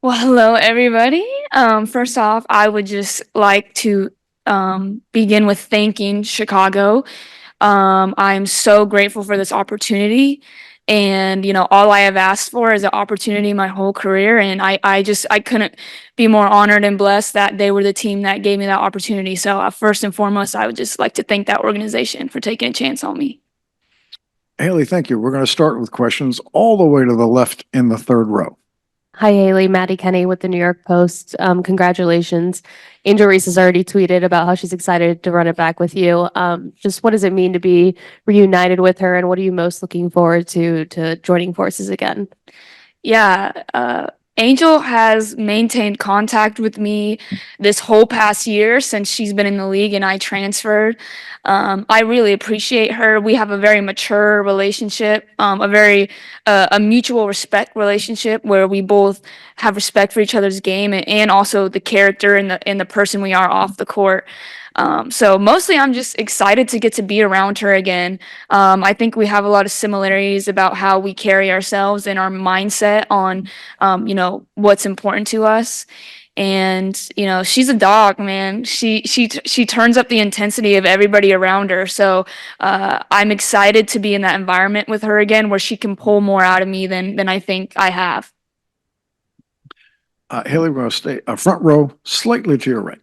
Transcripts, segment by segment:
Well, hello, everybody. First off, I would just like to begin with thanking Chicago. I'm so grateful for this opportunity. And, all I have asked for is an opportunity my whole career. And I couldn't be more honored and blessed that they were the team that gave me that opportunity. So, first and foremost, I would just like to thank that organization for taking a chance on me. Hailey, thank you. We're going to start with questions all the way to the left in the third row. Hi, Haley. Maddie Kenny with the New York Post. Congratulations. Angel Reese has already tweeted about how she's excited to run it back with you. Just what does it mean to be reunited with her, and what are you most looking forward to joining forces again? Yeah, Angel has maintained contact with me this whole past year since she's been in the league and I transferred. I really appreciate her. We have a very mature relationship, a mutual respect relationship where we both have respect for each other's game and also the character and the person we are off the court. So mostly I'm just excited to get to be around her again. I think we have a lot of similarities about how we carry ourselves and our mindset on, what's important to us. And she's a dog, man. She turns up the intensity of everybody around her. So I'm excited to be in that environment with her again, where she can pull more out of me than I think I have. Hailey, we're going to stay front row, slightly to your right.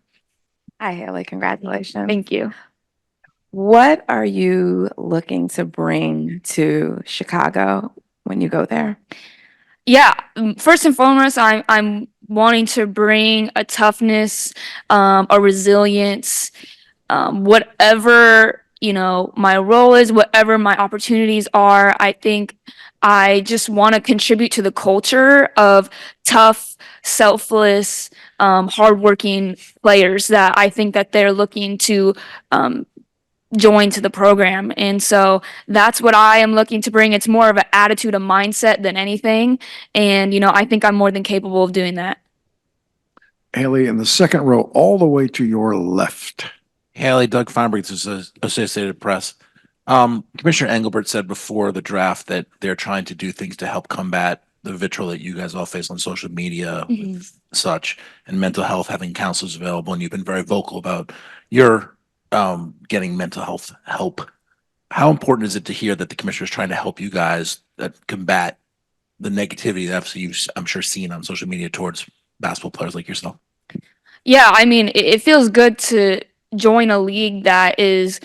Hi, Haley. Congratulations. Thank you. What are you looking to bring to Chicago when you go there? Yeah, first and foremost, I'm wanting to bring a toughness, a resilience, whatever my role is, whatever my opportunities are. I think I just want to contribute to the culture of tough, selfless, hardworking players that I think that they're looking to join to the program. And so that's what I am looking to bring. It's more of an attitude, a mindset than anything. And, I think I'm more than capable of doing that. Hailey, in the second row, all the way to your left. Haley, Doug Feinberg, Associated Press. Commissioner Engelbert said before the draft that they're trying to do things to help combat the vitriol that you guys all face on social media, such, and mental health, having counselors available. And you've been very vocal about your getting mental health help. How important is it to hear that the commissioner is trying to help you guys combat the negativity that you've, I'm sure, seen on social media towards basketball players like yourself? Yeah, I mean, it feels good to join a league that is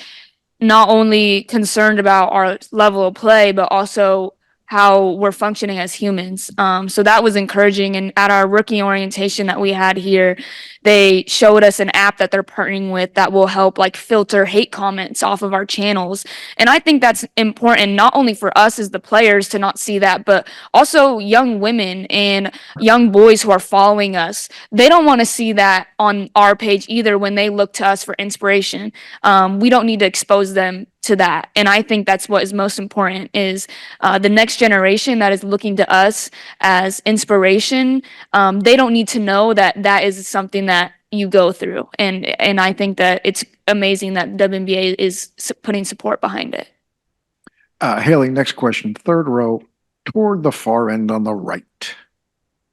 not only concerned about our level of play, but also how we're functioning as humans. So that was encouraging. And at our rookie orientation that we had here, they showed us an app that they're partnering with that will help like filter hate comments off of our channels. And I think that's important, not only for us as the players to not see that, but also young women and young boys who are following us. They don't want to see that on our page either when they look to us for inspiration. We don't need to expose them to that. And I think that's what is most important is the next generation that is looking to us as inspiration. They don't need to know that that is something that you go through. And I think that it's amazing that WNBA is putting support behind it. Hailey, next question, third row, toward the far end on the right.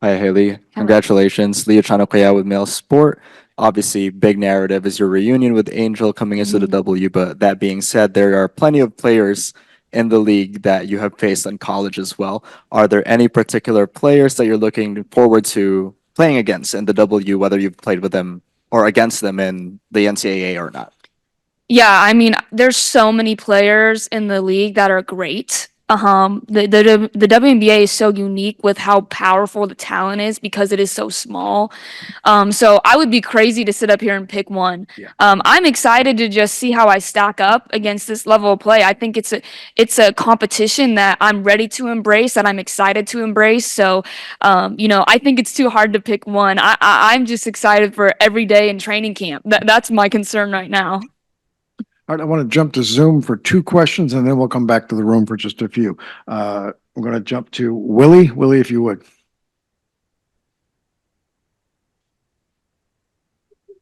Hi, Haley. Congratulations. Leo Chanokaya with Mail Sport. Obviously, big narrative is your reunion with Angel coming into the W. But that being said, there are plenty of players in the league that you have faced in college as well. Are there any particular players that you're looking forward to playing against in the W, whether you've played with them or against them in the NCAA or not? Yeah, I mean, there's so many players in the league that are great. The WNBA is so unique with how powerful the talent is because it is so small. So I would be crazy to sit up here and pick one. Yeah. I'm excited to just see how I stack up against this level of play. I think it's a competition that I'm ready to embrace, that I'm excited to embrace. So, I think it's too hard to pick one. I'm just excited for every day in training camp. That's my concern right now. All right, I want to jump to Zoom for two questions, and then we'll come back to the room for just a few. We're going to jump to Willie. Willie, if you would.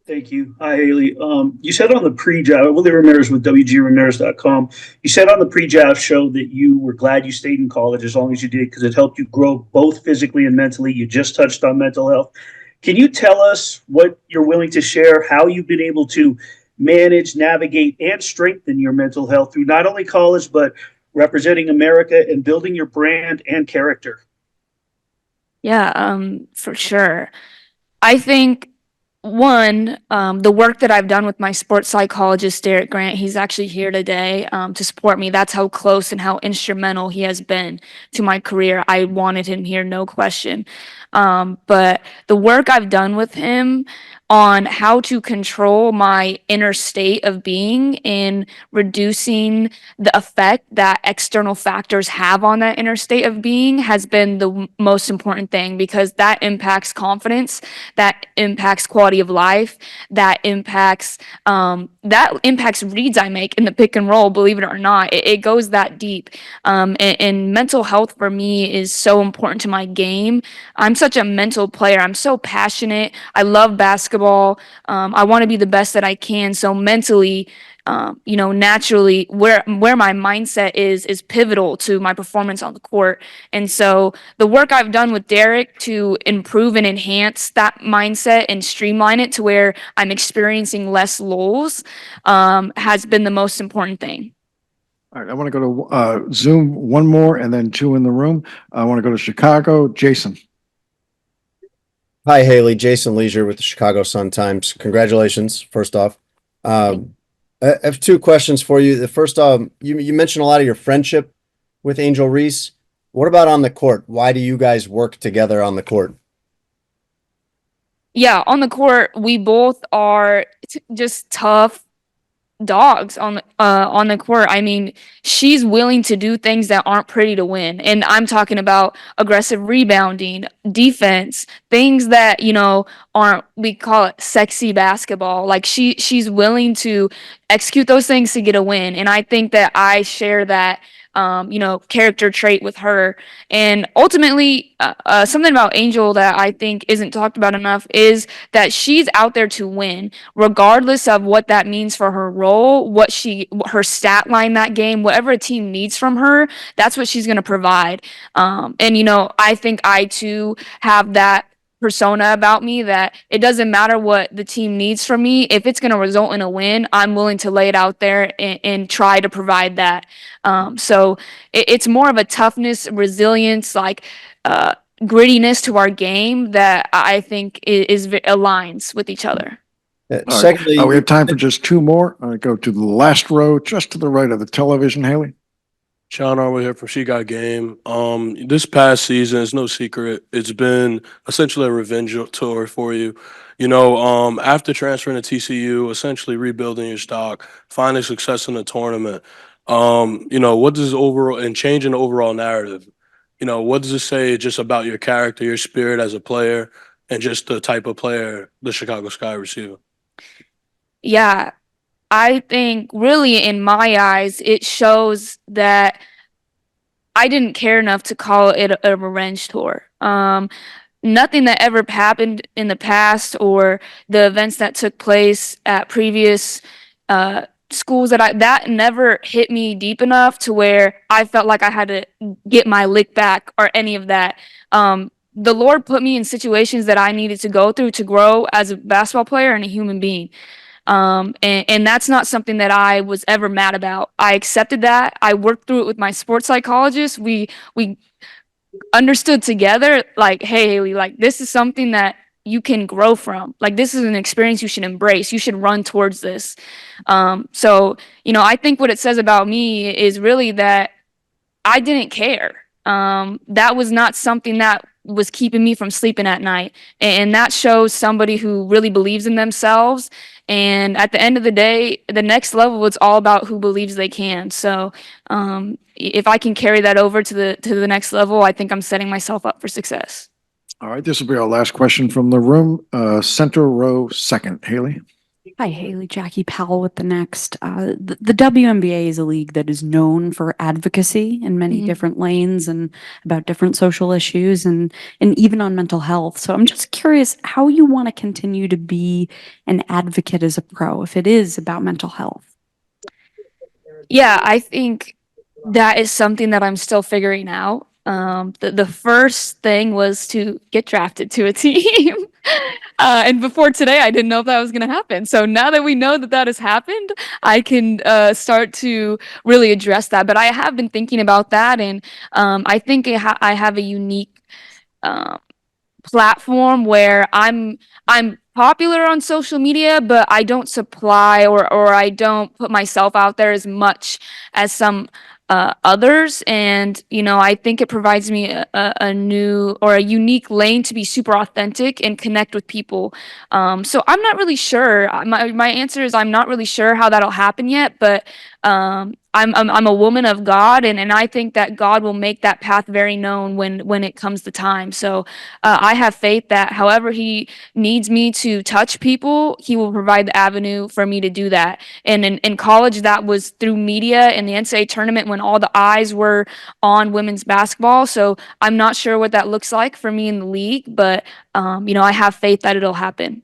Thank you. Hi, Haley. You said on the pre-draft, Willie Ramirez with WGRamirez.com, you said on the pre-draft show that you were glad you stayed in college as long as you did because it helped you grow both physically and mentally. You just touched on mental health. Can you tell us what you're willing to share, how you've been able to manage, navigate, and strengthen your mental health through not only college, but representing America and building your brand and character? Yeah, for sure. I think one, the work that I've done with my sports psychologist, Derek Grant, he's actually here today to support me. That's how close and how instrumental he has been to my career. I wanted him here, no question. But the work I've done with him on how to control my inner state of being in reducing the effect that external factors have on that inner state of being has been the most important thing because that impacts confidence, that impacts quality of life, that impacts reads I make in the pick and roll, believe it or not. It goes that deep. And mental health for me is so important to my game. I'm such a mental player. I'm so passionate. I love basketball. I want to be the best that I can. So mentally, naturally, where my mindset is pivotal to my performance on the court. And so the work I've done with Derek to improve and enhance that mindset and streamline it to where I'm experiencing less lulls has been the most important thing. All right, I want to go to Zoom, one more, and then two in the room. I want to go to Chicago. Jason. Hi, Haley. Jason Leisure with the Chicago Sun-Times. Congratulations, first off. I have two questions for you. The first, you mentioned a lot of your friendship with Angel Reese. What about on the court? Why do you guys work together on the court? Yeah, on the court, we both are just tough dogs on the court. I mean, she's willing to do things that aren't pretty to win. And I'm talking about aggressive rebounding, defense, things that, aren't, we call it sexy basketball. Like she's willing to execute those things to get a win. And I think that I share that character trait with her. And ultimately, something about Angel that I think isn't talked about enough is that she's out there to win, regardless of what that means for her role, her stat line that game, whatever a team needs from her, that's what she's going to provide. I think I too have that persona about me that it doesn't matter what the team needs from me. If it's going to result in a win, I'm willing to lay it out there and try to provide that. So it's more of a toughness, resilience, grittiness to our game that I think aligns with each other. All right. Secondly, We have time for just two more. I go to the last row, just to the right of the television, Haley. Sean Armour here from She Got Game. This past season, it's no secret, it's been essentially a revenge tour for you. After transferring to TCU, essentially rebuilding your stock, finding success in the tournament. What does overall and changing the overall narrative? What does it say just about your character, your spirit as a player, and just the type of player the Chicago Sky receiver? Yeah, I think really in my eyes, it shows that I didn't care enough to call it a revenge tour. Nothing that ever happened in the past or the events that took place at previous schools that never hit me deep enough to where I felt like I had to get my lick back or any of that. The Lord put me in situations that I needed to go through to grow as a basketball player and a human being. And that's not something that I was ever mad about. I accepted that. I worked through it with my sports psychologist. We understood together, like, hey, Haley, like this is something that you can grow from. Like this is an experience you should embrace. You should run towards this. I think what it says about me is really that I didn't care. That was not something that was keeping me from sleeping at night. And that shows somebody who really believes in themselves. And at the end of the day, the next level, it's all about who believes they can. So if I can carry that over to the next level, I think I'm setting myself up for success. All right, this will be our last question from the room. Center row second, Haley. Hi, Haley. Jackie Powell with the Next. The WNBA is a league that is known for advocacy in many different lanes and about different social issues and even on mental health. So I'm just curious how you want to continue to be an advocate as a pro if it is about mental health. Yeah, I think that is something that I'm still figuring out. The first thing was to get drafted to a team. And before today, I didn't know if that was going to happen. So now that we know that that has happened, I can start to really address that. But I have been thinking about that, and I think I have a unique um, platform where I'm popular on social media, but I don't supply or I don't put myself out there as much as some others. And I think it provides me a new or a unique lane to be super authentic and connect with people. So I'm not really sure. My answer is I'm not really sure how that'll happen yet, but I'm a woman of God, and I think that God will make that path very known when it comes to time. So I have faith that however He needs me to touch people, He will provide the avenue for me to do that. And in college, that was through media and the NCAA tournament when all the eyes were on women's basketball. So I'm not sure what that looks like for me in the league, but I have faith that it'll happen.